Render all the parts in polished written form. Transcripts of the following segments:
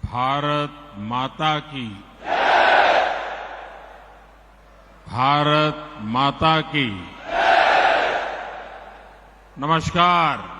भारत माता की, भारत माता की। नमस्कार।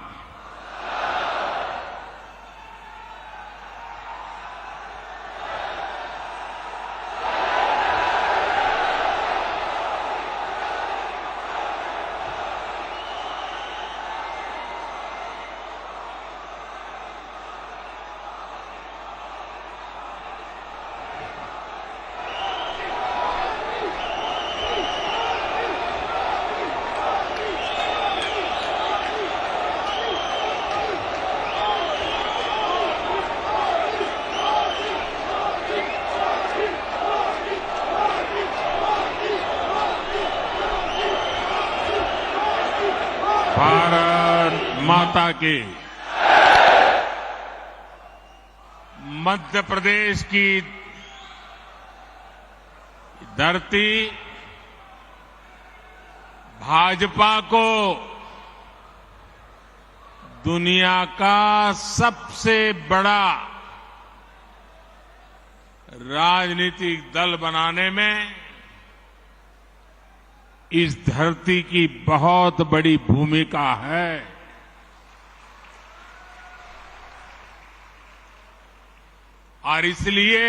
भारत माता की। मध्य प्रदेश की धरती भाजपा को दुनिया का सबसे बड़ा राजनीतिक दल बनाने में इस धरती की बहुत बड़ी भूमिका है। और इसलिए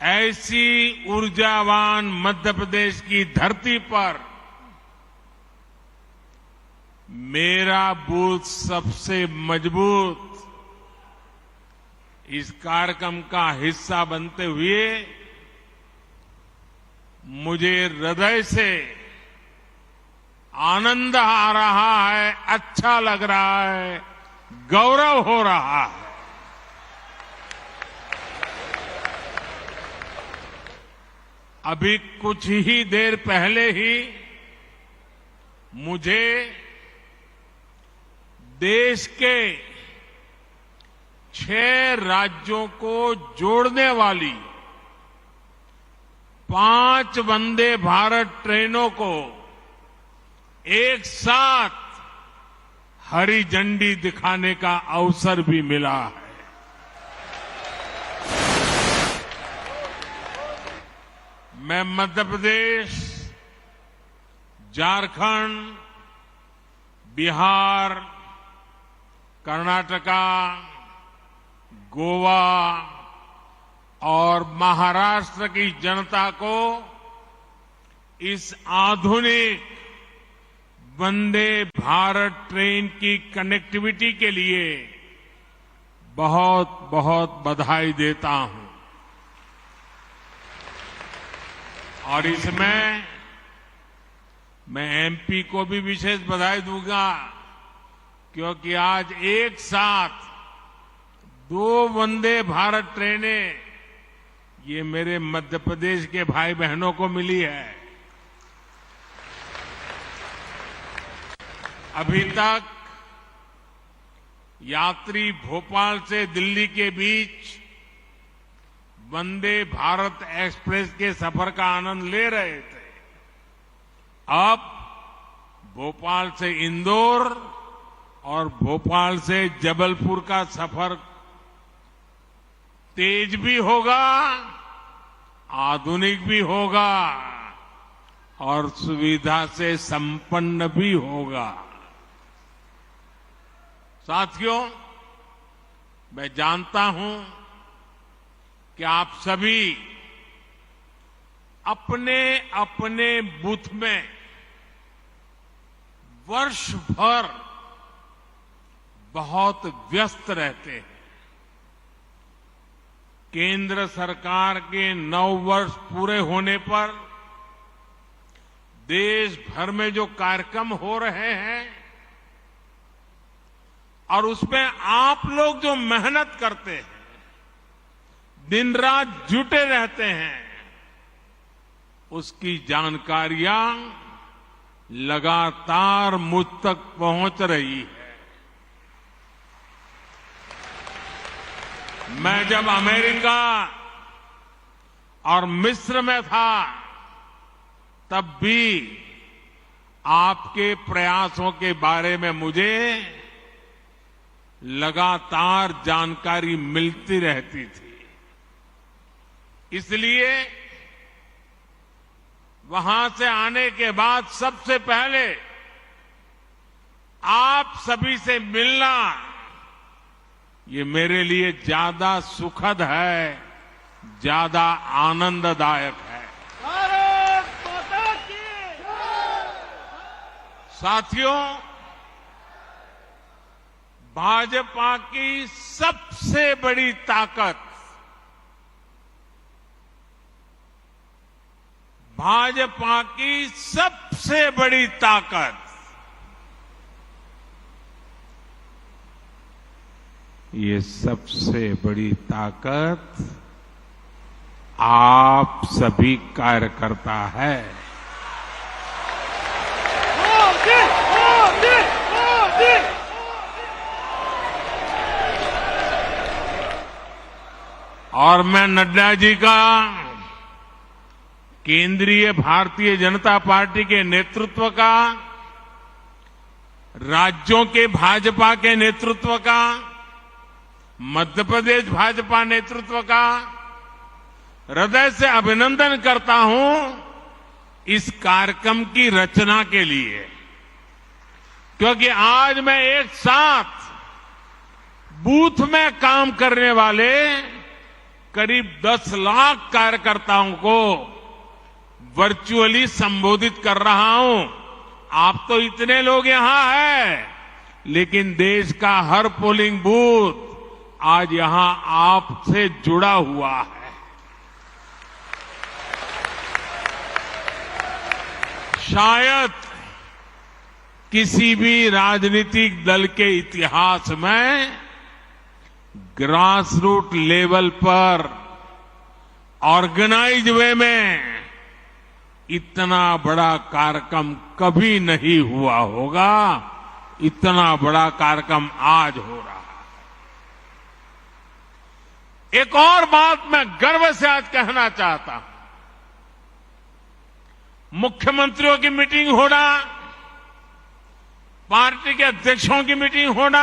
ऐसी ऊर्जावान मध्य प्रदेश की धरती पर मेरा बूथ सबसे मजबूत इस कार्यक्रम का हिस्सा बनते हुए मुझे हृदय से आनंद आ रहा है, अच्छा लग रहा है, गौरव हो रहा है। अभी कुछ ही देर पहले ही मुझे देश के 6 राज्यों को जोड़ने वाली 5 वंदे भारत ट्रेनों को एक साथ हरी झंडी दिखाने का अवसर भी मिला है। मैं मध्य प्रदेश, झारखंड, बिहार, कर्नाटका, गोवा और महाराष्ट्र की जनता को इस आधुनिक वंदे भारत ट्रेन की कनेक्टिविटी के लिए बहुत बहुत बधाई देता हूं। और इसमें मैं एमपी को भी विशेष बधाई दूंगा, क्योंकि आज एक साथ 2 वंदे भारत ट्रेनें ये मेरे मध्य प्रदेश के भाई बहनों को मिली है। अभी तक यात्री भोपाल से दिल्ली के बीच वंदे भारत एक्सप्रेस के सफर का आनंद ले रहे थे। अब भोपाल से इंदौर और भोपाल से जबलपुर का सफर तेज भी होगा, आधुनिक भी होगा और सुविधा से संपन्न भी होगा। साथियों, मैं जानता हूं कि आप सभी अपने अपने बूथ में वर्ष भर बहुत व्यस्त रहते हैं। केंद्र सरकार के 9 वर्ष पूरे होने पर देश भर में जो कार्यक्रम हो रहे हैं और उसमें आप लोग जो मेहनत करते हैं, दिन रात जुटे रहते हैं, उसकी जानकारियां लगातार मुझ तक पहुंच रही है। मैं जब अमेरिका और मिस्र में था तब भी आपके प्रयासों के बारे में मुझे लगातार जानकारी मिलती रहती थी। इसलिए वहां से आने के बाद सबसे पहले आप सभी से मिलना ये मेरे लिए ज्यादा सुखद है, ज्यादा आनंददायक है। भारत माता की साथियों, भाजपा की सबसे बड़ी ताकत, भाजपा की सबसे बड़ी ताकत ये सबसे बड़ी ताकत आप सभी कार्यकर्ता है। मोदी मोदी मोदी। और मैं नड्डा जी का, केंद्रीय भारतीय जनता पार्टी के नेतृत्व का, राज्यों के भाजपा के नेतृत्व का, मध्य प्रदेश भाजपा नेतृत्व का हृदय से अभिनंदन करता हूं इस कार्यक्रम की रचना के लिए, क्योंकि आज मैं एक साथ बूथ में काम करने वाले करीब 10 लाख कार्यकर्ताओं को वर्चुअली संबोधित कर रहा हूं। आप तो इतने लोग यहां हैं, लेकिन देश का हर पोलिंग बूथ आज यहां आपसे जुड़ा हुआ है। शायद किसी भी राजनीतिक दल के इतिहास में ग्रास रूट लेवल पर ऑर्गेनाइज वे में इतना बड़ा कार्यक्रम कभी नहीं हुआ होगा। इतना बड़ा कार्यक्रम आज हो रहा है। एक और बात मैं गर्व से आज कहना चाहता हूं, मुख्यमंत्रियों की मीटिंग होना, पार्टी के अध्यक्षों की मीटिंग होना,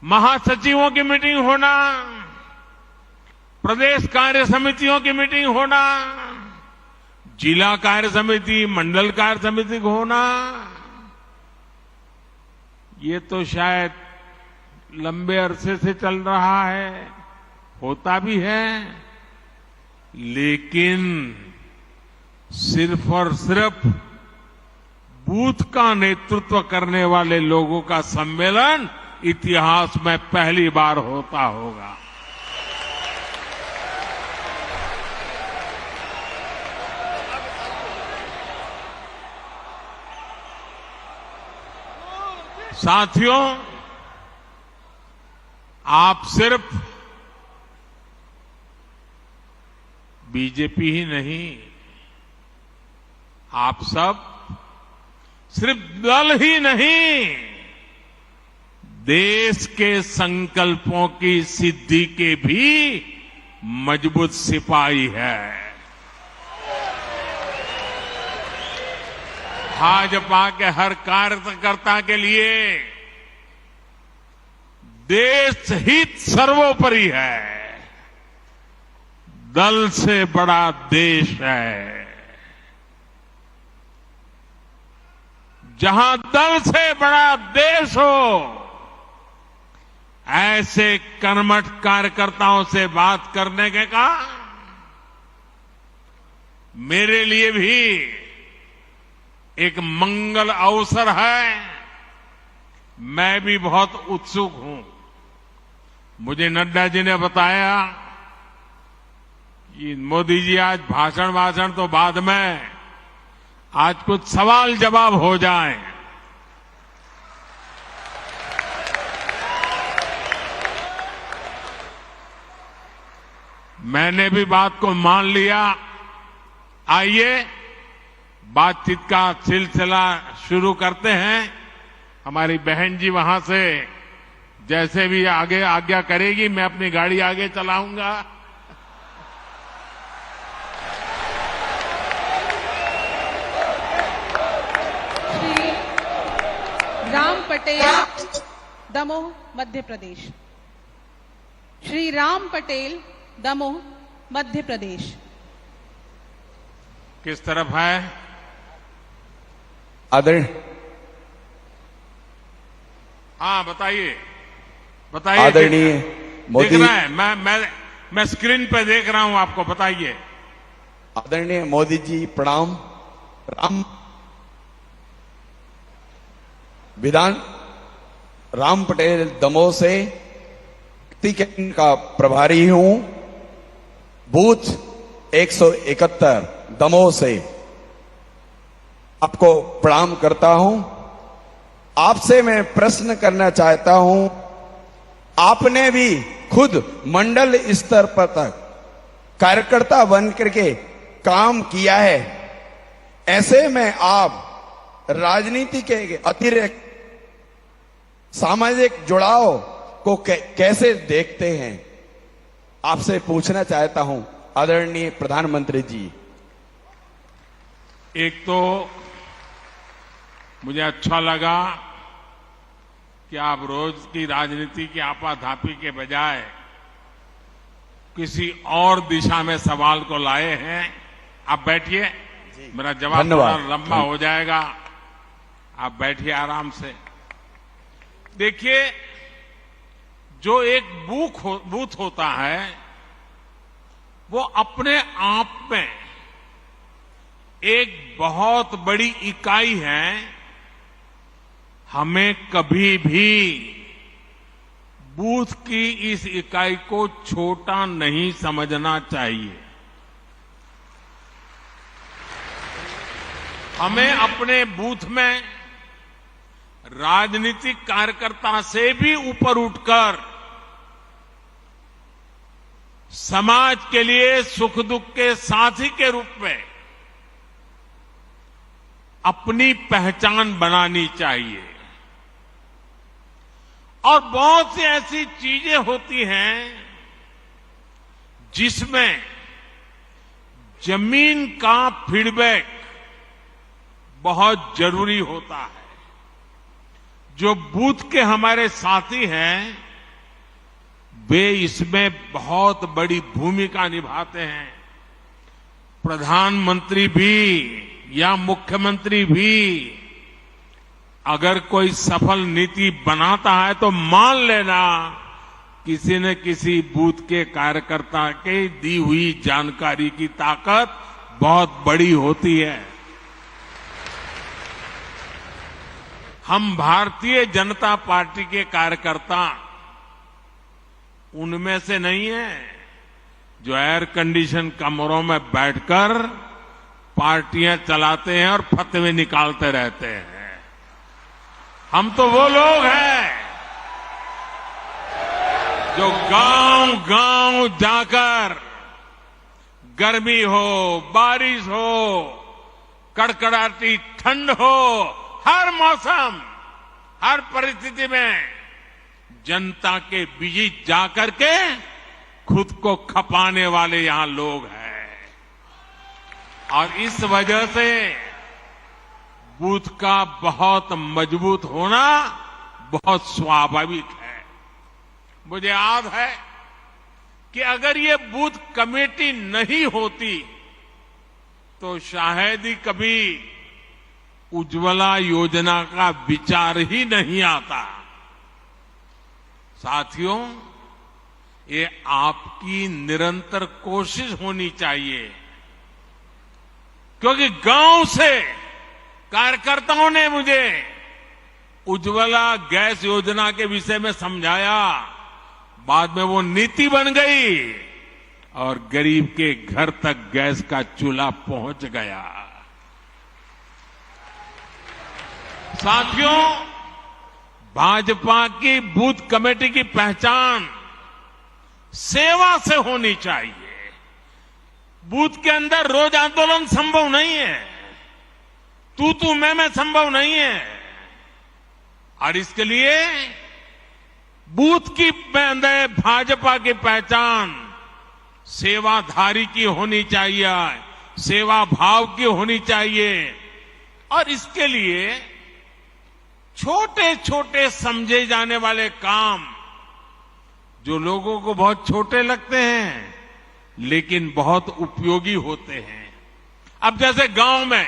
महासचिवों की मीटिंग होना, प्रदेश कार्य समितियों की मीटिंग होना, जिला कार्य समिति, मंडल कार्य समिति होना, ये तो शायद लंबे अरसे से चल रहा है, होता भी है, लेकिन सिर्फ और सिर्फ बूथ का नेतृत्व करने वाले लोगों का सम्मेलन इतिहास में पहली बार होता होगा। साथियों, आप सिर्फ बीजेपी ही नहीं, आप सब सिर्फ दल ही नहीं, देश के संकल्पों की सिद्धि के भी मजबूत सिपाही है। भाजपा के हर कार्यकर्ता के लिए देश हित सर्वोपरि है। दल से बड़ा देश है। जहां दल से बड़ा देश हो, ऐसे कर्मठ कार्यकर्ताओं से बात करने के का मेरे लिए भी एक मंगल अवसर है। मैं भी बहुत उत्सुक हूं। मुझे नड्डा जी ने बताया कि मोदी जी आज भाषण तो बाद में, आज कुछ सवाल जवाब हो जाए। मैंने भी बात को मान लिया। आइए बातचीत का सिलसिला शुरू करते हैं। हमारी बहन जी वहां से जैसे भी आगे आज्ञा करेगी, मैं अपनी गाड़ी आगे चलाऊंगा। राम पटेल, दमोह, मध्य प्रदेश। श्री राम पटेल, दमोह, मध्य प्रदेश। किस तरफ है? आदरणीय, हाँ बताइए, बताइए। आदरणीय मोदी, देख रहा है, मैं स्क्रीन पे देख रहा हूं, आपको बताइए। आदरणीय मोदी जी प्रणाम। राम पटेल दमोह से टिकट का प्रभारी हूं। बूथ 171 दमोह से आपको प्रणाम करता हूं। आपसे मैं प्रश्न करना चाहता हूं। आपने भी खुद मंडल स्तर पर तक कार्यकर्ता बन करके काम किया है। ऐसे में आप राजनीति के अतिरिक्त सामाजिक जुड़ाव को कैसे देखते हैं? आपसे पूछना चाहता हूं आदरणीय प्रधानमंत्री जी। एक तो मुझे अच्छा लगा कि आप रोज की राजनीति की आपाधापी के बजाय किसी और दिशा में सवाल को लाए हैं। आप बैठिए, मेरा जवाब थोड़ा लंबा हो जाएगा। आप बैठिए आराम से। देखिए, जो एक बूथ होता है वो अपने आप में एक बहुत बड़ी इकाई है। हमें कभी भी बूथ की इस इकाई को छोटा नहीं समझना चाहिए। हमें अपने बूथ में राजनीतिक कार्यकर्ता से भी ऊपर उठकर समाज के लिए सुख दुख के साथी के रूप में अपनी पहचान बनानी चाहिए। और बहुत सी ऐसी चीजें होती हैं जिसमें जमीन का फीडबैक बहुत जरूरी होता है। जो बूथ के हमारे साथी हैं वे इसमें बहुत बड़ी भूमिका निभाते हैं। प्रधानमंत्री भी या मुख्यमंत्री भी अगर कोई सफल नीति बनाता है तो मान लेना किसी न किसी बूथ के कार्यकर्ता के दी हुई जानकारी की ताकत बहुत बड़ी होती है। हम भारतीय जनता पार्टी के कार्यकर्ता उनमें से नहीं है जो एयर कंडीशन कमरों में बैठकर पार्टियां चलाते हैं और फतवे निकालते रहते हैं। हम तो वो लोग हैं जो गांव-गांव जाकर गर्मी हो, बारिश हो, कड़कड़ाती ठंड हो, हर मौसम, हर परिस्थिति में जनता के बीच जाकर के खुद को खपाने वाले यहां लोग हैं। और इस वजह से बूथ का बहुत मजबूत होना बहुत स्वाभाविक है। मुझे याद है कि अगर ये बूथ कमेटी नहीं होती तो शायद ही कभी उज्ज्वला योजना का विचार ही नहीं आता। साथियों, ये आपकी निरंतर कोशिश होनी चाहिए, क्योंकि गांव से कार्यकर्ताओं ने मुझे उज्ज्वला गैस योजना के विषय में समझाया। बाद में वो नीति बन गई और गरीब के घर तक गैस का चूल्हा पहुंच गया। साथियों, भाजपा की बूथ कमेटी की पहचान सेवा से होनी चाहिए। बूथ के अंदर रोज आंदोलन संभव नहीं है, तू मैं संभव नहीं है। और इसके लिए बूथ की अंदर भाजपा की पहचान सेवाधारी की होनी चाहिए, सेवा भाव की होनी चाहिए। और इसके लिए छोटे छोटे समझे जाने वाले काम जो लोगों को बहुत छोटे लगते हैं लेकिन बहुत उपयोगी होते हैं। अब जैसे गांव में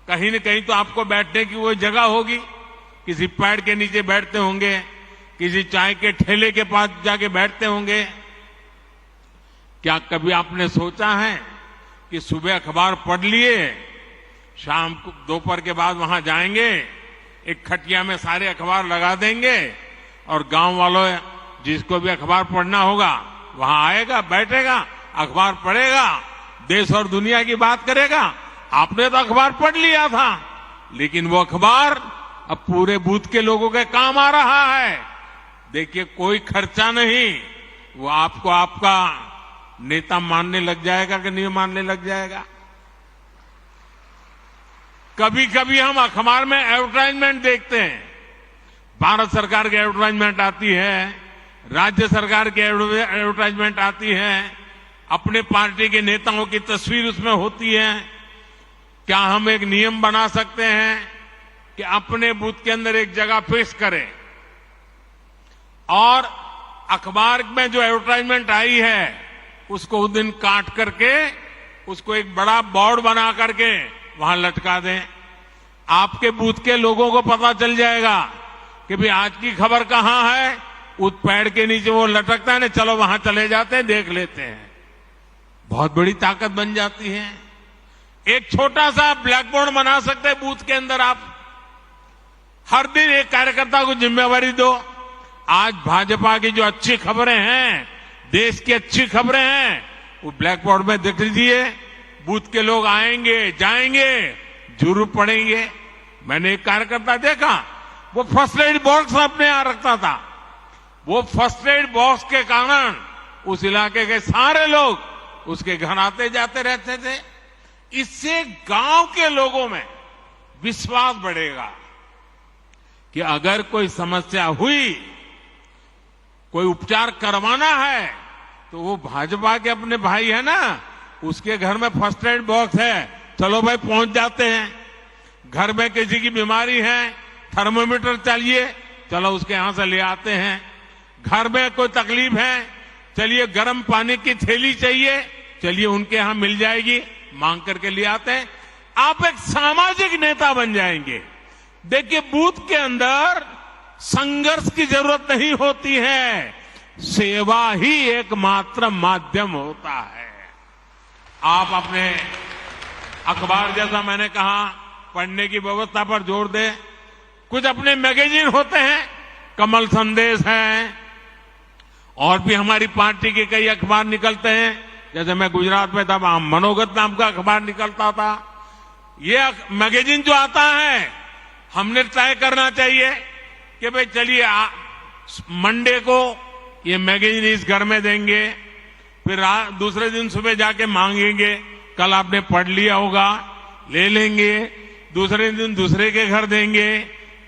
कहीं न कहीं तो आपको बैठने की वो जगह होगी, किसी पेड़ के नीचे बैठते होंगे, किसी चाय के ठेले के पास जाके बैठते होंगे। क्या कभी आपने सोचा है कि सुबह अखबार पढ़ लिए, शाम को दोपहर के बाद वहां जाएंगे, एक खटिया में सारे अखबार लगा देंगे और गांव वालों जिसको भी अखबार पढ़ना होगा वहां आएगा, बैठेगा, अखबार पढ़ेगा, देश और दुनिया की बात करेगा। आपने तो अखबार पढ़ लिया था, लेकिन वो अखबार अब पूरे बूथ के लोगों के काम आ रहा है। देखिए, कोई खर्चा नहीं, वो आपको आपका नेता मानने लग जाएगा कि नहीं मानने लग जाएगा। कभी कभी हम अखबार में एडवर्टाइजमेंट देखते हैं, भारत सरकार की एडवर्टाइजमेंट आती है, राज्य सरकार की एडवर्टाइजमेंट आती है, अपने पार्टी के नेताओं की तस्वीर उसमें होती है। क्या हम एक नियम बना सकते हैं कि अपने बूथ के अंदर एक जगह फिक्स करें और अखबार में जो एडवर्टाइजमेंट आई है उसको उस दिन काट करके उसको एक बड़ा बोर्ड बना करके वहां लटका दें। आपके बूथ के लोगों को पता चल जाएगा कि भाई आज की खबर कहां है, उस पेड़ के नीचे वो लटकता है ना, चलो वहां चले जाते हैं, देख लेते हैं। बहुत बड़ी ताकत बन जाती है। एक छोटा सा ब्लैक बोर्ड बना सकते हैं बूथ के अंदर। आप हर दिन एक कार्यकर्ता को जिम्मेवारी दो, आज भाजपा की जो अच्छी खबरें हैं, देश की अच्छी खबरें हैं, वो ब्लैक बोर्ड में दिख दीजिए। बूथ के लोग आएंगे, जाएंगे, जरूर पढ़ेंगे। मैंने एक कार्यकर्ता देखा, वो फर्स्ट एड बॉक्स अपने यहां रखता था। वो फर्स्ट एड बॉक्स के कारण उस इलाके के सारे लोग उसके घर आते जाते रहते थे। इससे गांव के लोगों में विश्वास बढ़ेगा कि अगर कोई समस्या हुई, कोई उपचार करवाना है, तो वो भाजपा के अपने भाई है ना, उसके घर में फर्स्ट एड बॉक्स है, चलो भाई पहुंच जाते हैं। घर में किसी की बीमारी है, थर्मोमीटर चाहिए, चलो उसके यहां से ले आते हैं। घर में कोई तकलीफ है, चलिए गर्म पानी की थैली चाहिए, चलिए उनके यहां मिल जाएगी, मांग करके ले आते हैं। आप एक सामाजिक नेता बन जाएंगे। देखिए, बूथ के अंदर संघर्ष की जरूरत नहीं होती है, सेवा ही एकमात्र माध्यम होता है। आप अपने अखबार, जैसा मैंने कहा, पढ़ने की व्यवस्था पर जोर दें। कुछ अपने मैगजीन होते हैं, कमल संदेश है, और भी हमारी पार्टी के कई अखबार निकलते हैं। जैसे मैं गुजरात में था, वहां मनोगत नाम का अखबार निकलता था। ये मैगजीन जो आता है, हमने तय करना चाहिए कि भाई चलिए मंडे को ये मैगजीन इस घर में देंगे, फिर दूसरे दिन सुबह जाके मांगेंगे, कल आपने पढ़ लिया होगा, ले लेंगे, दूसरे दिन दूसरे के घर देंगे,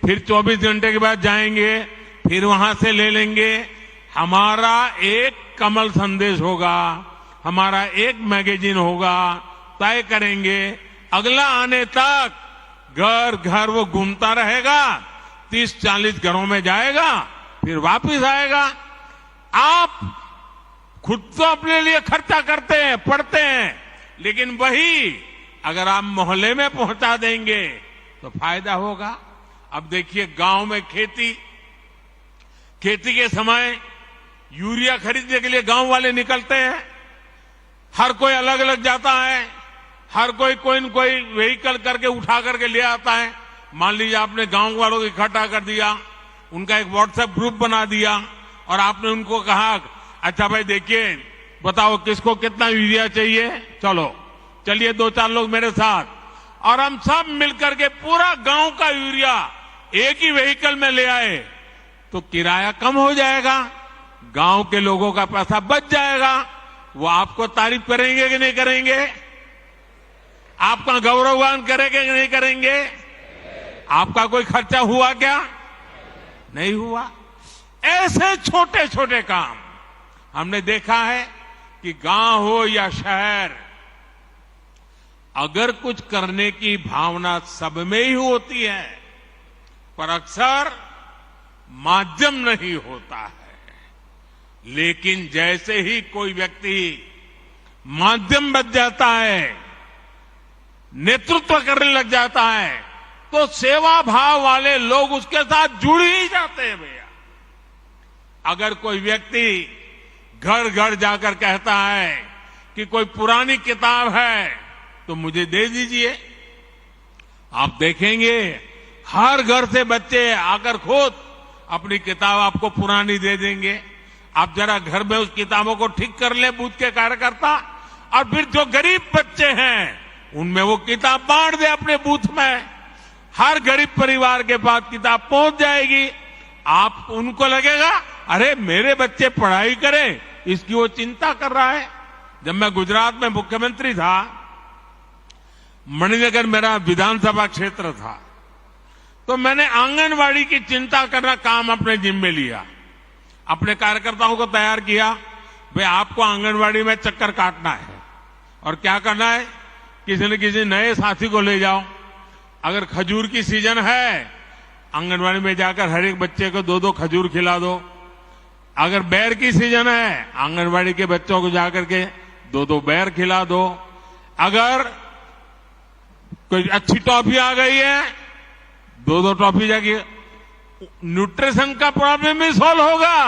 फिर 24 घंटे के बाद जाएंगे, फिर वहां से ले लेंगे। हमारा एक कमल संदेश होगा, हमारा एक मैगजीन होगा, तय करेंगे। अगला आने तक घर घर वो घूमता रहेगा, 30-40 घरों में जाएगा, फिर वापस आएगा। आप खुद तो अपने लिए खर्चा करते हैं, पढ़ते हैं, लेकिन वही अगर आप मोहल्ले में पहुंचा देंगे तो फायदा होगा। अब देखिए, गांव में खेती के समय यूरिया खरीदने के लिए गांव वाले निकलते हैं। हर कोई अलग अलग जाता है, हर कोई न कोई व्हीकल करके उठा करके ले आता है। मान लीजिए आपने गांव वालों को इकट्ठा कर दिया, उनका एक व्हाट्सएप ग्रुप बना दिया और आपने उनको कहा, अच्छा भाई देखिए, बताओ किसको कितना यूरिया चाहिए, चलिए 2-4 लोग मेरे साथ, और हम सब मिलकर के पूरा गांव का यूरिया एक ही व्हीकल में ले आए, तो किराया कम हो जाएगा, गांव के लोगों का पैसा बच जाएगा। वो आपको तारीफ करेंगे कि नहीं करेंगे? आपका गौरवगान करेंगे कि नहीं करेंगे? आपका कोई खर्चा हुआ क्या? नहीं हुआ। ऐसे छोटे छोटे काम हमने देखा है कि गांव हो या शहर, अगर कुछ करने की भावना सब में ही होती है पर अक्सर माध्यम नहीं होता है। लेकिन जैसे ही कोई व्यक्ति माध्यम बन जाता है, नेतृत्व करने लग जाता है, तो सेवा भाव वाले लोग उसके साथ जुड़ ही जाते हैं भैया। अगर कोई व्यक्ति घर घर जाकर कहता है कि कोई पुरानी किताब है तो मुझे दे दीजिए, आप देखेंगे हर घर से बच्चे आकर खुद अपनी किताब आपको पुरानी दे देंगे। आप जरा घर में उस किताबों को ठीक कर ले बूथ के कार्यकर्ता, और फिर जो गरीब बच्चे हैं उनमें वो किताब बांट दे अपने बूथ में। हर गरीब परिवार के पास किताब पहुंच जाएगी। आप उनको लगेगा अरे मेरे बच्चे पढ़ाई करें, इसकी वो चिंता कर रहा है। जब मैं गुजरात में मुख्यमंत्री था, मणिनगर मेरा विधानसभा क्षेत्र था, तो मैंने आंगनवाड़ी की चिंता करना काम अपने जिम्मे लिया। अपने कार्यकर्ताओं को तैयार किया, भाई आपको आंगनवाड़ी में चक्कर काटना है और क्या करना है, किसी न किसी नए साथी को ले जाओ। अगर खजूर की सीजन है, आंगनवाड़ी में जाकर हर एक बच्चे को 2-2 खजूर खिला दो। अगर बेर की सीजन है, आंगनवाड़ी के बच्चों को जाकर के 2-2 बेर खिला दो। अगर कोई अच्छी टॉफी आ गई है, 2-2 टॉफी जाके, न्यूट्रिशन का प्रॉब्लम भी सॉल्व होगा।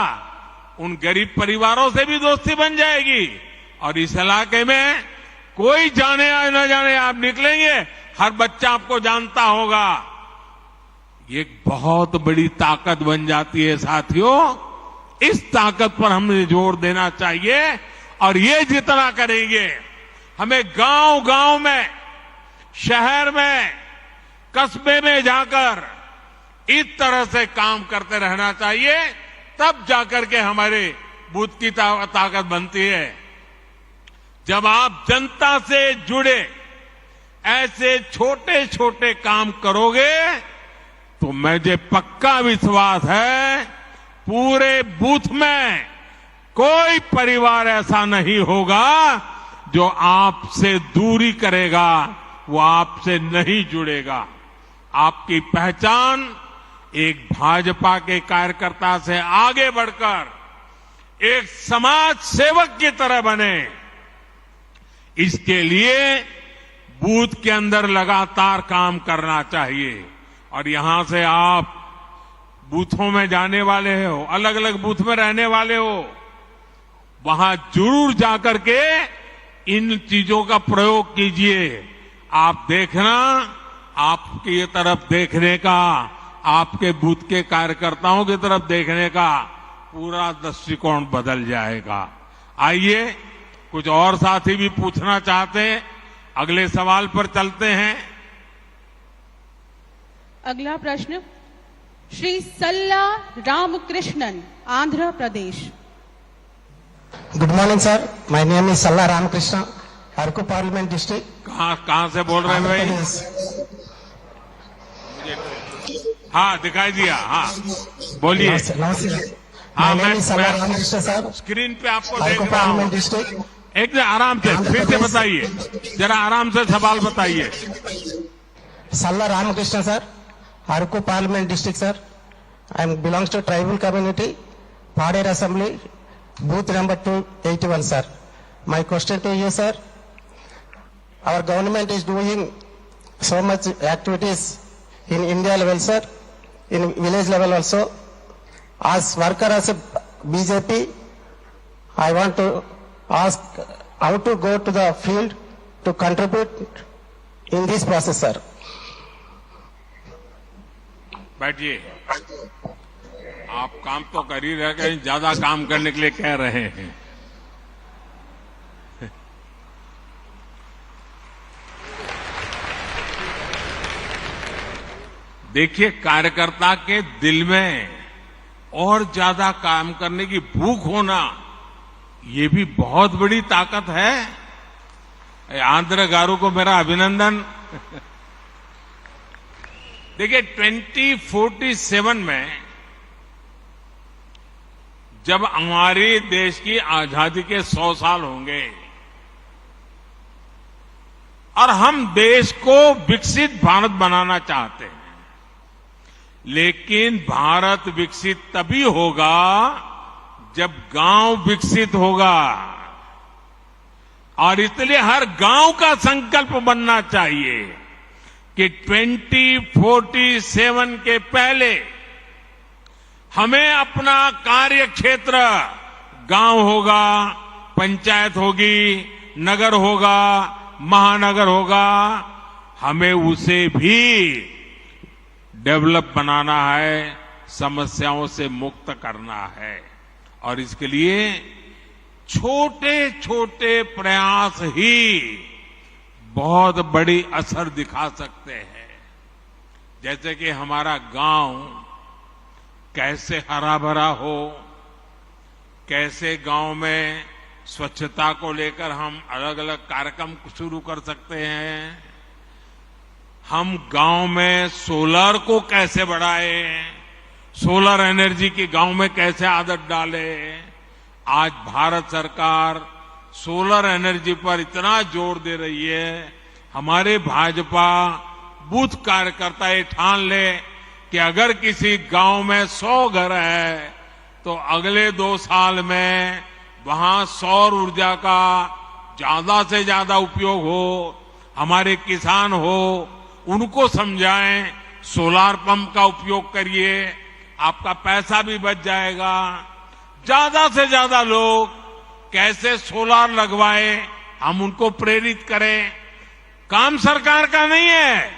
उन गरीब परिवारों से भी दोस्ती बन जाएगी और इस इलाके में कोई जाने या न जाने आप निकलेंगे, हर बच्चा आपको जानता होगा। ये एक बहुत बड़ी ताकत बन जाती है साथियों। इस ताकत पर हमें जोर देना चाहिए और ये जितना करेंगे, हमें गांव-गांव में, शहर में, कस्बे में जाकर इस तरह से काम करते रहना चाहिए, तब जाकर के हमारे बूथ की ताकत बनती है। जब आप जनता से जुड़े ऐसे छोटे छोटे काम करोगे तो मुझे पक्का विश्वास है पूरे बूथ में कोई परिवार ऐसा नहीं होगा जो आपसे दूरी करेगा, वो आपसे नहीं जुड़ेगा। आपकी पहचान एक भाजपा के कार्यकर्ता से आगे बढ़कर एक समाज सेवक की तरह बने, इसके लिए बूथ के अंदर लगातार काम करना चाहिए। और यहां से आप बूथों में जाने वाले हो, अलग अलग बूथ में रहने वाले हो, वहां जरूर जाकर के इन चीजों का प्रयोग कीजिए। आप देखना, आपकी तरफ देखने का, आपके बूथ के कार्यकर्ताओं की तरफ देखने का पूरा दृष्टिकोण बदल जाएगा। आइए, कुछ और साथी भी पूछना चाहते हैं, अगले सवाल पर चलते हैं। अगला प्रश्न Shri Salla Ramakrishnan, Andhra Pradesh. Good morning sir, my name is Salla Ramakrishna, Araku parliament district. कहां से बोल रहे हैं भाई? हाँ, दिखाई दिया। हाँ, बोलिए। हाँ, मैं रामकृष्ण सर, स्क्रीन पे आपको देख अरकू रहा हूं। Parliament district. एक आराम से फिर से बताइए, जरा आराम से सवाल बताइए। Salla Ramakrishna sir, Araku parliament district sir. I am belongs to tribal community, Paderu assembly, booth number 281 sir. My question to you sir, our government is doing so much activities in India level sir, in village level also. As worker as a BJP, I want to ask how to go to the field to contribute in this process sir. बैठिए। आप काम तो कर ही रहे, कहीं ज्यादा काम करने के लिए कह रहे हैं। देखिए, कार्यकर्ता के दिल में और ज्यादा काम करने की भूख होना, ये भी बहुत बड़ी ताकत है। आंध्र गारू को मेरा अभिनंदन। देखिए, 2047 में जब हमारे देश की आजादी के 100 साल होंगे और हम देश को विकसित भारत बनाना चाहते हैं, लेकिन भारत विकसित तभी होगा जब गांव विकसित होगा, और इसलिए हर गांव का संकल्प बनना चाहिए कि 2047 के पहले हमें अपना कार्य क्षेत्र गांव होगा, पंचायत होगी, नगर होगा, महानगर होगा, हमें उसे भी डेवलप बनाना है, समस्याओं से मुक्त करना है। और इसके लिए छोटे छोटे प्रयास ही बहुत बड़ी असर दिखा सकते हैं। जैसे कि हमारा गांव कैसे हरा भरा हो, कैसे गांव में स्वच्छता को लेकर हम अलग अलग कार्यक्रम शुरू कर सकते हैं, हम गांव में सोलर को कैसे बढ़ाएं, सोलर एनर्जी की गांव में कैसे आदत डालें। आज भारत सरकार सोलर एनर्जी पर इतना जोर दे रही है, हमारे भाजपा बूथ कार्यकर्ता ये ठान ले कि अगर किसी गांव में 100 घर है तो अगले 2 साल में वहां सौर ऊर्जा का ज्यादा से ज्यादा उपयोग हो। हमारे किसान हो, उनको समझाएं, सोलार पंप का उपयोग करिए, आपका पैसा भी बच जाएगा। ज्यादा से ज्यादा लोग कैसे सोलार लगवाए, हम उनको प्रेरित करें। काम सरकार का नहीं है,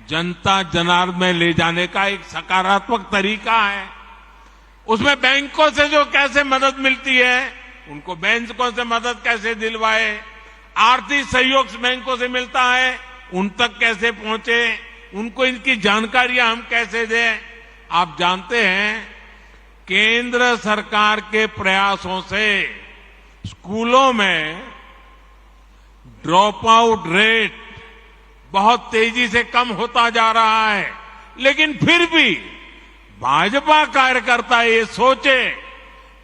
जनता जनार्दन में ले जाने का एक सकारात्मक तरीका है। उसमें बैंकों से जो कैसे मदद मिलती है, उनको बैंकों से मदद कैसे दिलवाए, आर्थिक सहयोग बैंकों से मिलता है, उन तक कैसे पहुंचे, उनको इनकी जानकारियां हम कैसे दें। आप जानते हैं केंद्र सरकार के प्रयासों से स्कूलों में ड्रॉप आउट रेट बहुत तेजी से कम होता जा रहा है, लेकिन फिर भी भाजपा कार्यकर्ता ये सोचे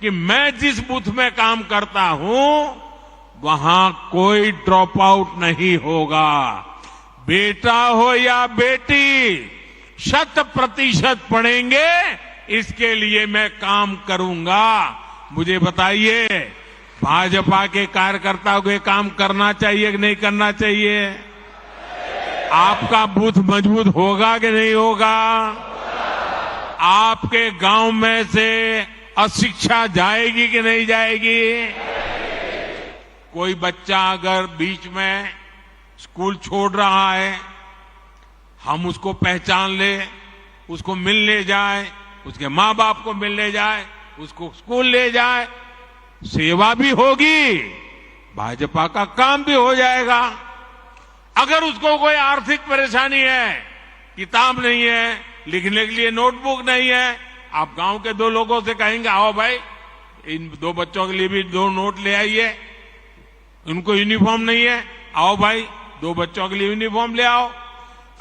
कि मैं जिस बूथ में काम करता हूं वहां कोई ड्रॉप आउट नहीं होगा, बेटा हो या बेटी 100% पढ़ेंगे, इसके लिए मैं काम करूंगा। मुझे बताइए, भाजपा के कार्यकर्ताओं को ये काम करना चाहिए कि नहीं करना चाहिए? आपका बूथ मजबूत होगा कि नहीं होगा? आपके गांव में से अशिक्षा जाएगी कि नहीं जाएगी? कोई बच्चा अगर बीच में स्कूल छोड़ रहा है, हम उसको पहचान ले, उसको मिलने जाए, उसके माँ बाप को मिलने जाए, उसको स्कूल ले जाए, सेवा भी होगी, भाजपा का काम भी हो जाएगा। अगर उसको कोई आर्थिक परेशानी है, किताब नहीं है, लिखने के लिए नोटबुक नहीं है, आप गांव के 2 लोगों से कहेंगे आओ भाई इन 2 बच्चों के लिए भी 2 नोट ले आइए, उनको यूनिफॉर्म नहीं है, आओ भाई 2 बच्चों के लिए यूनिफॉर्म ले आओ।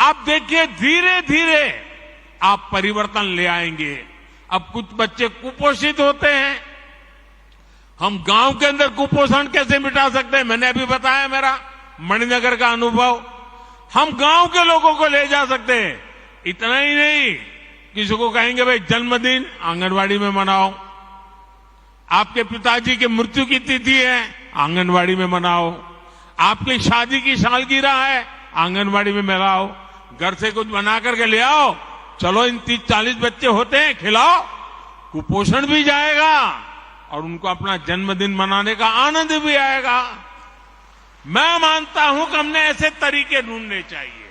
आप देखिए धीरे धीरे आप परिवर्तन ले आएंगे। अब कुछ बच्चे कुपोषित होते हैं, हम गांव के अंदर कुपोषण कैसे मिटा सकते हैं? मैंने अभी बताया मेरा मणिनगर का अनुभव, हम गांव के लोगों को ले जा सकते हैं। इतना ही नहीं, किसी को कहेंगे भाई जन्मदिन आंगनवाड़ी में मनाओ, आपके पिताजी की मृत्यु की तिथि है आंगनवाड़ी में मनाओ, आपकी शादी की सालगिरह है आंगनवाड़ी में मनाओ, घर से कुछ बना करके ले आओ, चलो इन 30-40 बच्चे होते हैं खिलाओ, कुपोषण भी जाएगा और उनको अपना जन्मदिन मनाने का आनंद भी आएगा। मैं मानता हूं कि हमने ऐसे तरीके ढूंढने चाहिए,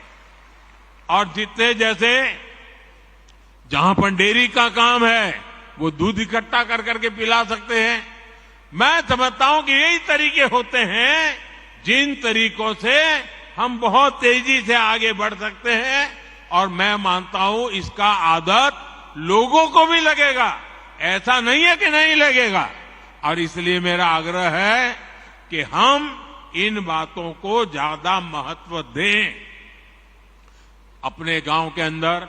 और जितने जैसे जहां पर डेयरी का काम है वो दूध इकट्ठा कर करके पिला सकते हैं। मैं समझता हूं कि यही तरीके होते हैं जिन तरीकों से हम बहुत तेजी से आगे बढ़ सकते हैं, और मैं मानता हूं इसका आदत लोगों को भी लगेगा, ऐसा नहीं है कि नहीं लगेगा। और इसलिए मेरा आग्रह है कि हम इन बातों को ज्यादा महत्व दें। अपने गांव के अंदर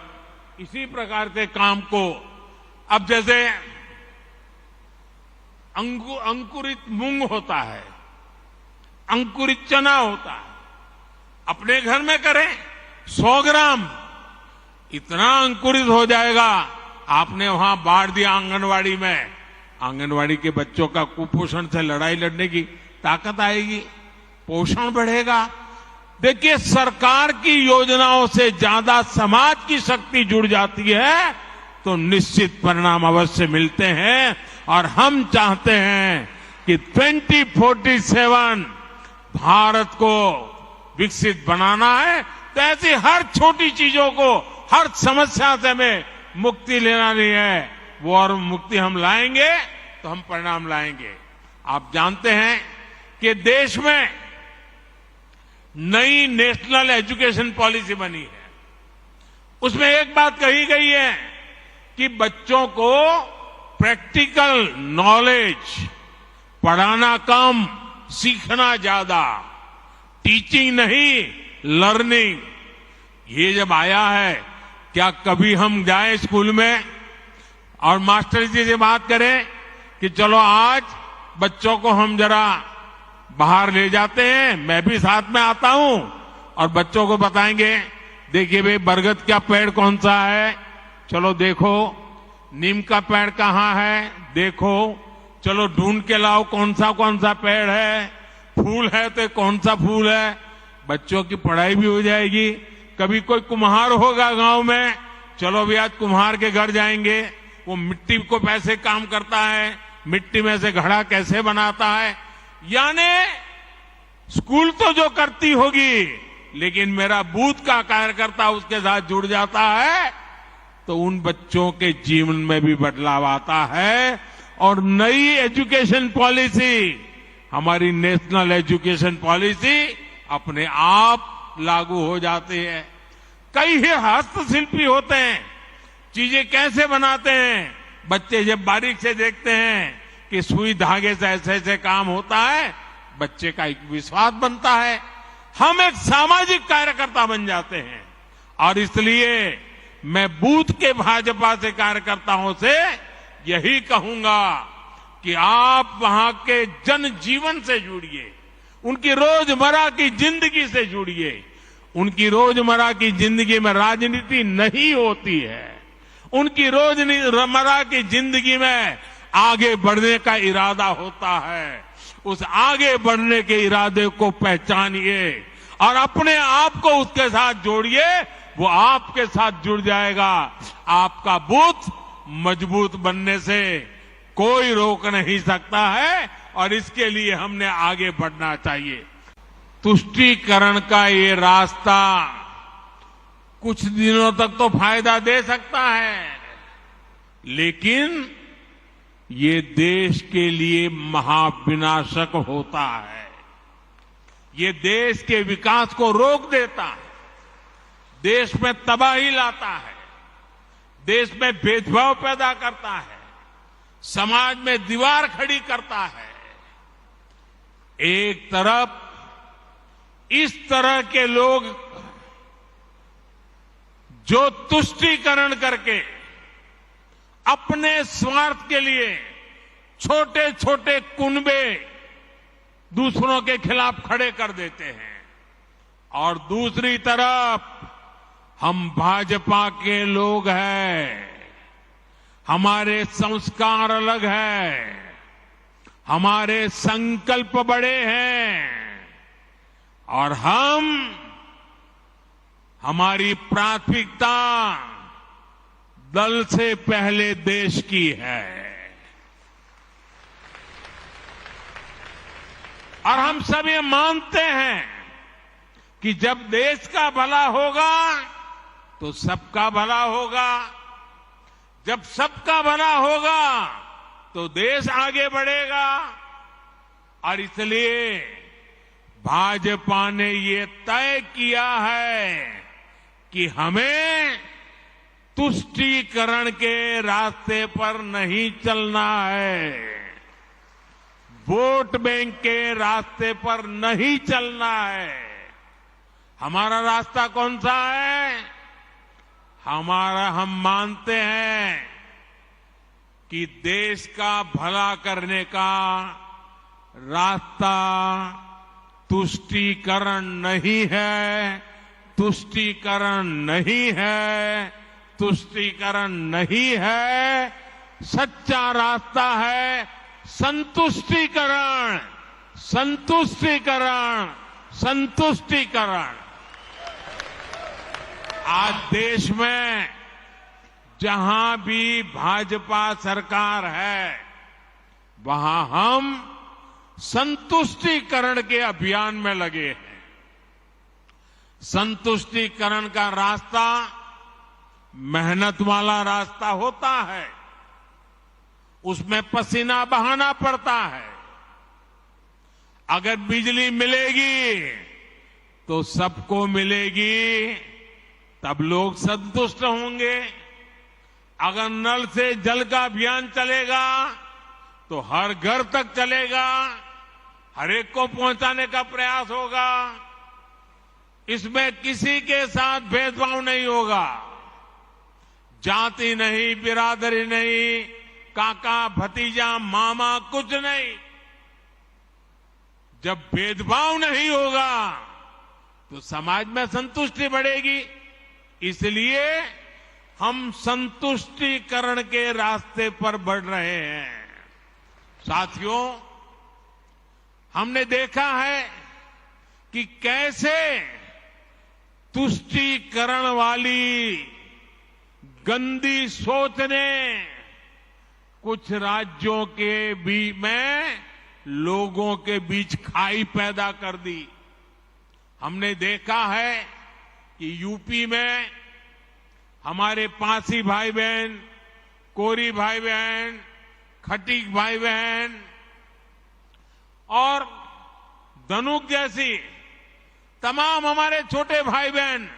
इसी प्रकार के काम को, अब जैसे अंकुरित मूंग होता है, अंकुरित चना होता है, अपने घर में करें 100 ग्राम इतना अंकुरित हो जाएगा। आपने वहां बांट दिया आंगनवाड़ी में, आंगनवाड़ी के बच्चों का कुपोषण से लड़ाई लड़ने की ताकत आएगी, पोषण बढ़ेगा। देखिए, सरकार की योजनाओं से ज्यादा समाज की शक्ति जुड़ जाती है तो निश्चित परिणाम अवश्य मिलते हैं। और हम चाहते हैं कि 2047 भारत को विकसित बनाना है, तो ऐसी हर छोटी चीजों को, हर समस्या से हमें मुक्ति लेनी है। वो और मुक्ति हम लाएंगे तो हम परिणाम लाएंगे। आप जानते हैं कि देश में नई नेशनल एजुकेशन पॉलिसी बनी है। उसमें एक बात कही गई है कि बच्चों को प्रैक्टिकल नॉलेज, पढ़ाना कम, सीखना ज्यादा, टीचिंग नहीं लर्निंग। ये जब आया है, क्या कभी हम जाएं स्कूल में और मास्टर जी से बात करें कि चलो आज बच्चों को हम जरा बाहर ले जाते हैं, मैं भी साथ में आता हूं और बच्चों को बताएंगे, देखिए भाई बरगद का पेड़ कौन सा है, चलो देखो, नीम का पेड़ कहाँ है, देखो, चलो ढूंढ के लाओ कौन सा पेड़ है, फूल है तो कौन सा फूल है। बच्चों की पढ़ाई भी हो जाएगी। कभी कोई कुम्हार होगा गांव में, चलो भी आज कुम्हार के घर जाएंगे, वो मिट्टी को कैसे काम करता है, मिट्टी में से घड़ा कैसे बनाता है। यानी स्कूल तो जो करती होगी, लेकिन मेरा बूथ का कार्यकर्ता उसके साथ जुड़ जाता है तो उन बच्चों के जीवन में भी बदलाव आता है। और नई एजुकेशन पॉलिसी, हमारी नेशनल एजुकेशन पॉलिसी अपने आप लागू हो जाती है। कई ही हस्तशिल्पी होते हैं, चीजें कैसे बनाते हैं, बच्चे जब बारीक से देखते हैं कि सुई धागे से ऐसे ऐसे काम होता है, बच्चे का एक विश्वास बनता है, हम एक सामाजिक कार्यकर्ता बन जाते हैं। और इसलिए मैं बूथ के भाजपा से कार्यकर्ताओं से यही कहूंगा कि आप वहां के जनजीवन से जुड़िए, उनकी रोजमर्रा की जिंदगी से जुड़िए। उनकी रोजमर्रा की जिंदगी में राजनीति नहीं होती है, उनकी रोजमर्रा की जिंदगी में आगे बढ़ने का इरादा होता है। उस आगे बढ़ने के इरादे को पहचानिए और अपने आप को उसके साथ जोड़िए, वो आपके साथ जुड़ जाएगा। आपका बूथ मजबूत बनने से कोई रोक नहीं सकता है और इसके लिए हमने आगे बढ़ना चाहिए। तुष्टीकरण का ये रास्ता कुछ दिनों तक तो फायदा दे सकता है, लेकिन ये देश के लिए महाविनाशक होता है। ये देश के विकास को रोक देता है, देश में तबाही लाता है, देश में भेदभाव पैदा करता है, समाज में दीवार खड़ी करता है। एक तरफ इस तरह के लोग जो तुष्टीकरण करके अपने स्वार्थ के लिए छोटे छोटे कुनबे दूसरों के खिलाफ खड़े कर देते हैं, और दूसरी तरफ हम भाजपा के लोग हैं, हमारे संस्कार अलग हैं, हमारे संकल्प बड़े हैं और हमारी प्राथमिकता दल से पहले देश की है। और हम सब ये मानते हैं कि जब देश का भला होगा तो सबका भला होगा, जब सबका भला होगा तो देश आगे बढ़ेगा। और इसलिए भाजपा ने ये तय किया है कि हमें तुष्टीकरण के रास्ते पर नहीं चलना है, वोट बैंक के रास्ते पर नहीं चलना है। हमारा रास्ता कौन सा है? हम मानते हैं कि देश का भला करने का रास्ता तुष्टीकरण नहीं है, तुष्टीकरण नहीं है, तुष्टीकरण नहीं है। सच्चा रास्ता है संतुष्टीकरण, संतुष्टीकरण, संतुष्टीकरण। आज देश में जहां भी भाजपा सरकार है, वहां हम संतुष्टीकरण के अभियान में लगे हैं। संतुष्टीकरण का रास्ता मेहनत वाला रास्ता होता है, उसमें पसीना बहाना पड़ता है। अगर बिजली मिलेगी तो सबको मिलेगी, तब लोग संतुष्ट होंगे। अगर नल से जल का अभियान चलेगा तो हर घर तक चलेगा, हर एक को पहुंचाने का प्रयास होगा। इसमें किसी के साथ भेदभाव नहीं होगा, जाति नहीं, बिरादरी नहीं, काका भतीजा मामा कुछ नहीं। जब भेदभाव नहीं होगा तो समाज में संतुष्टि बढ़ेगी। इसलिए हम संतुष्टिकरण के रास्ते पर बढ़ रहे हैं। साथियों, हमने देखा है कि कैसे तुष्टीकरण वाली गंदी सोच ने कुछ राज्यों के बीच में लोगों के बीच खाई पैदा कर दी। हमने देखा है कि यूपी में हमारे पासी भाई बहन, कोरी भाई बहन, खटीक भाई बहन और धनुक जैसी तमाम हमारे छोटे भाई बहन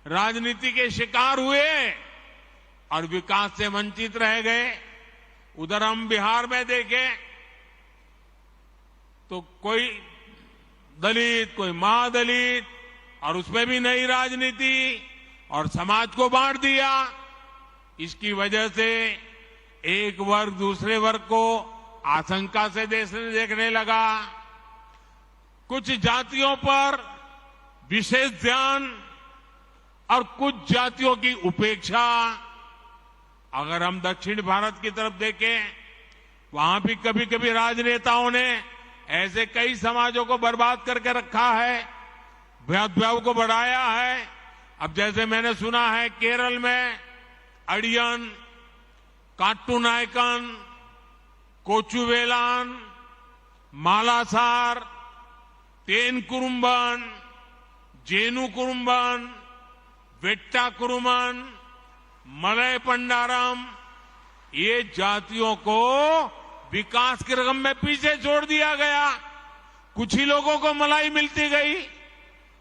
राजनीति के शिकार हुए और विकास से वंचित रह गए। उधर हम बिहार में देखें तो कोई दलित, कोई महादलित, और उसमें भी नई राजनीति और समाज को बांट दिया। इसकी वजह से एक वर्ग दूसरे वर्ग को आशंका से देखने लगा। कुछ जातियों पर विशेष ध्यान और कुछ जातियों की उपेक्षा। अगर हम दक्षिण भारत की तरफ देखें, वहां भी कभी कभी राजनेताओं ने ऐसे कई समाजों को बर्बाद करके रखा है, भेदभाव को बढ़ाया है। अब जैसे मैंने सुना है केरल में अड़ियन, काट्टू नायकन, कोचुवेलान, मालासार, तेन कुरुम्बन, जेनु कुरुम्बन, वेट्टा कुरुमन, मलय पंडारम, ये जातियों को विकास के रकम में पीछे छोड़ दिया गया। कुछ ही लोगों को मलाई मिलती गई।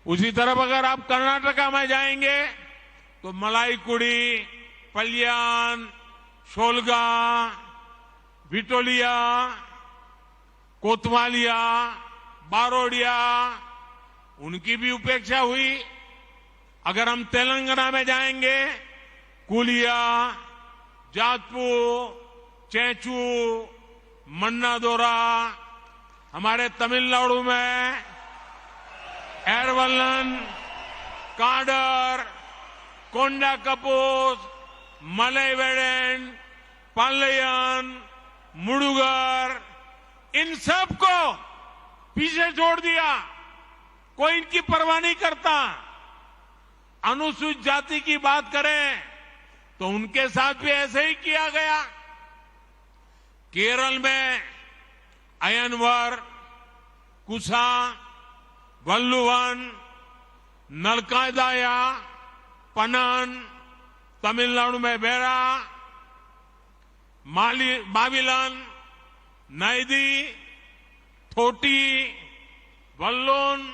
उसी तरफ अगर आप कर्नाटका में जाएंगे तो मलाई कुड़ी, पल्यान, शोलगा, विटोलिया, कोतवालिया, बारोडिया, उनकी भी उपेक्षा हुई। अगर हम तेलंगाना में जाएंगे, कुलिया, जातपू, चेंचू, मन्नादोरा, हमारे तमिलनाडु में एरवलन, काडर, कोंडा कपूस, मलयवेडन, पालयन, मुडुगर, इन सब को पीछे छोड़ दिया। कोई इनकी परवाह नहीं करता। अनुसूचित जाति की बात करें तो उनके साथ भी ऐसे ही किया गया। केरल में अयनवर, कुसा, वल्लुवन, नलकादाया, पनन, तमिलनाडु में बेरा, माविलन, नैदी, थोटी, वल्लोन,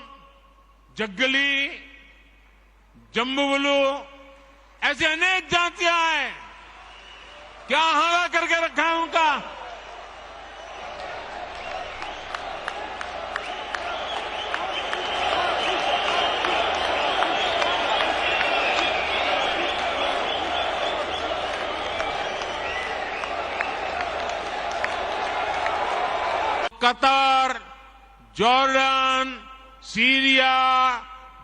जग्गली, जम्बुवलू, ऐसे अनेक जातियां हैं। क्या हारा करके रखा है उनका? कतर, जॉर्डन, सीरिया,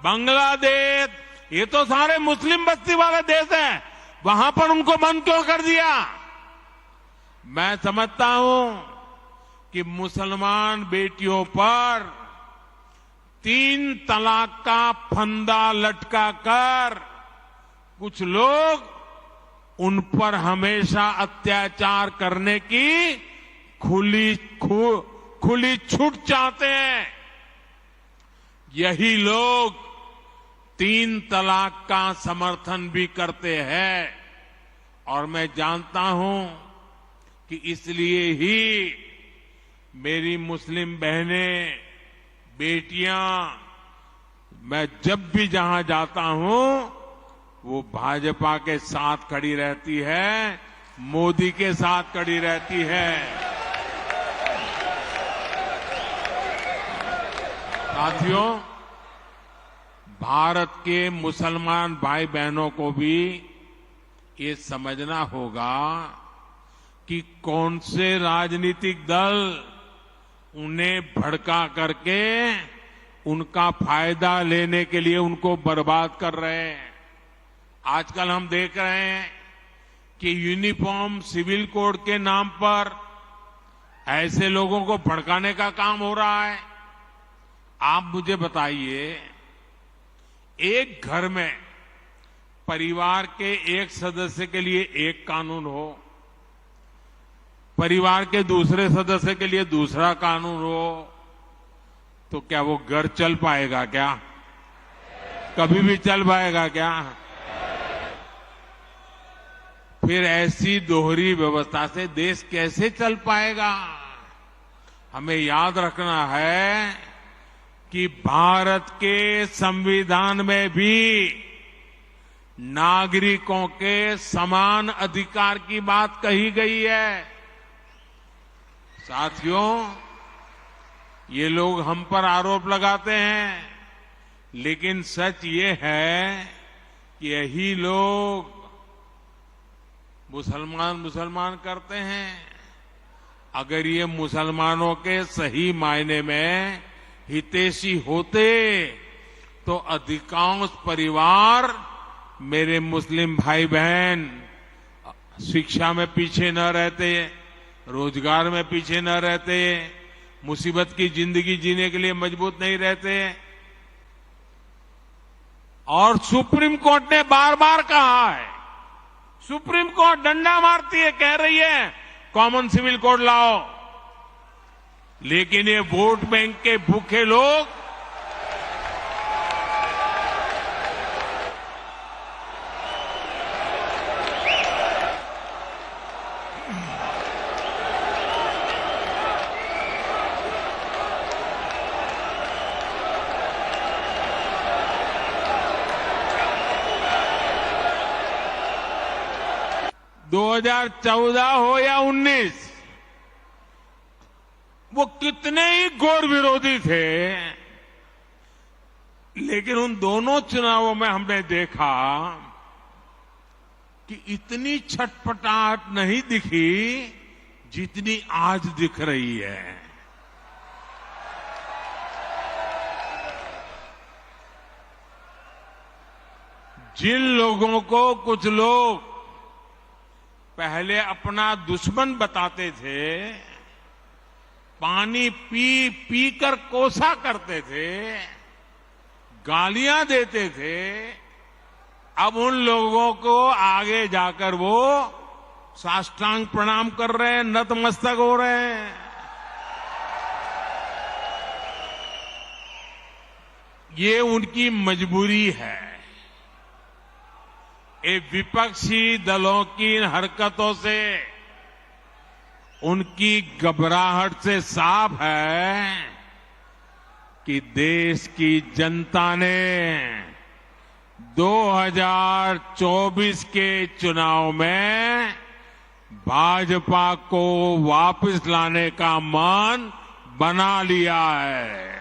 बांग्लादेश, ये तो सारे मुस्लिम बस्ती वाले देश हैं, वहां पर उनको बंद क्यों कर दिया? मैं समझता हूं कि मुसलमान बेटियों पर 3 तलाक का फंदा लटका कर कुछ लोग उन पर हमेशा अत्याचार करने की खुली छूट चाहते हैं। यही लोग 3 तलाक का समर्थन भी करते हैं और मैं जानता हूं कि इसलिए ही मेरी मुस्लिम बहनें, बेटियां, मैं जब भी जहां जाता हूं वो भाजपा के साथ खड़ी रहती है, मोदी के साथ खड़ी रहती है। साथियों, भारत के मुसलमान भाई बहनों को भी ये समझना होगा कि कौन से राजनीतिक दल उन्हें भड़का करके उनका फायदा लेने के लिए उनको बर्बाद कर रहे हैं। आजकल हम देख रहे हैं कि यूनिफॉर्म सिविल कोड के नाम पर ऐसे लोगों को भड़काने का काम हो रहा है। आप मुझे बताइए, एक घर में परिवार के एक सदस्य के लिए एक कानून हो, परिवार के दूसरे सदस्य के लिए दूसरा कानून हो, तो क्या वो घर चल पाएगा क्या? कभी भी चल पाएगा क्या? फिर ऐसी दोहरी व्यवस्था से देश कैसे चल पाएगा? हमें याद रखना है कि भारत के संविधान में भी नागरिकों के समान अधिकार की बात कही गई है। साथियों, ये लोग हम पर आरोप लगाते हैं, लेकिन सच ये है कि यही लोग मुसलमान करते हैं। अगर ये मुसलमानों के सही मायने में हितैषी होते तो अधिकांश परिवार, मेरे मुस्लिम भाई बहन, शिक्षा में पीछे न रहते, रोजगार में पीछे न रहते, मुसीबत की जिंदगी जीने के लिए मजबूत नहीं रहते। और सुप्रीम कोर्ट ने बार बार कहा है, सुप्रीम कोर्ट डंडा मारती है, कह रही है कॉमन सिविल कोड लाओ, लेकिन ये वोट बैंक के भूखे लोग (2014) हो या 19, वो कितने ही घोर विरोधी थे, लेकिन उन दोनों चुनावों में हमने देखा कि इतनी छटपटाहट नहीं दिखी जितनी आज दिख रही है। जिन लोगों को कुछ लोग पहले अपना दुश्मन बताते थे, पानी पी पी कर कोसा करते थे, गालियां देते थे, अब उन लोगों को आगे जाकर वो साष्टांग प्रणाम कर रहे हैं, नतमस्तक हो रहे हैं। ये उनकी मजबूरी है। ये विपक्षी दलों की हरकतों से, उनकी घबराहट से साफ है कि देश की जनता ने 2024 के चुनाव में भाजपा को वापस लाने का मन बना लिया है।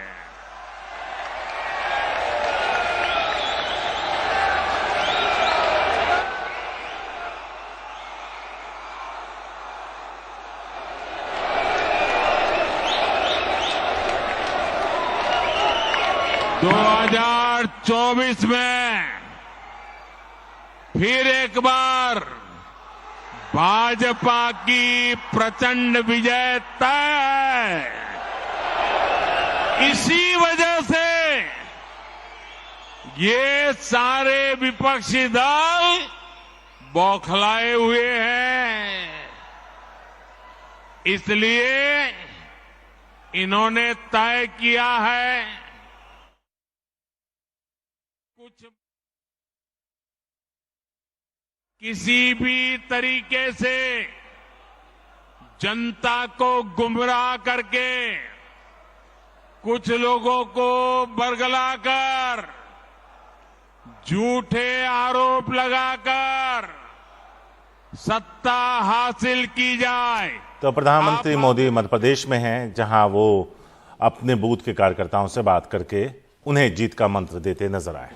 2024 में फिर एक बार भाजपा की प्रचंड विजय तय है। इसी वजह से ये सारे विपक्षी दल बौखलाए हुए हैं। इसलिए इन्होंने तय किया है कुछ किसी भी तरीके से जनता को गुमराह करके कुछ लोगों को बरगलाकर झूठे आरोप लगाकर सत्ता हासिल की जाए। तो प्रधानमंत्री मोदी मध्य प्रदेश में हैं, जहां वो अपने बूथ के कार्यकर्ताओं से बात करके उन्हें जीत का मंत्र देते नजर आए।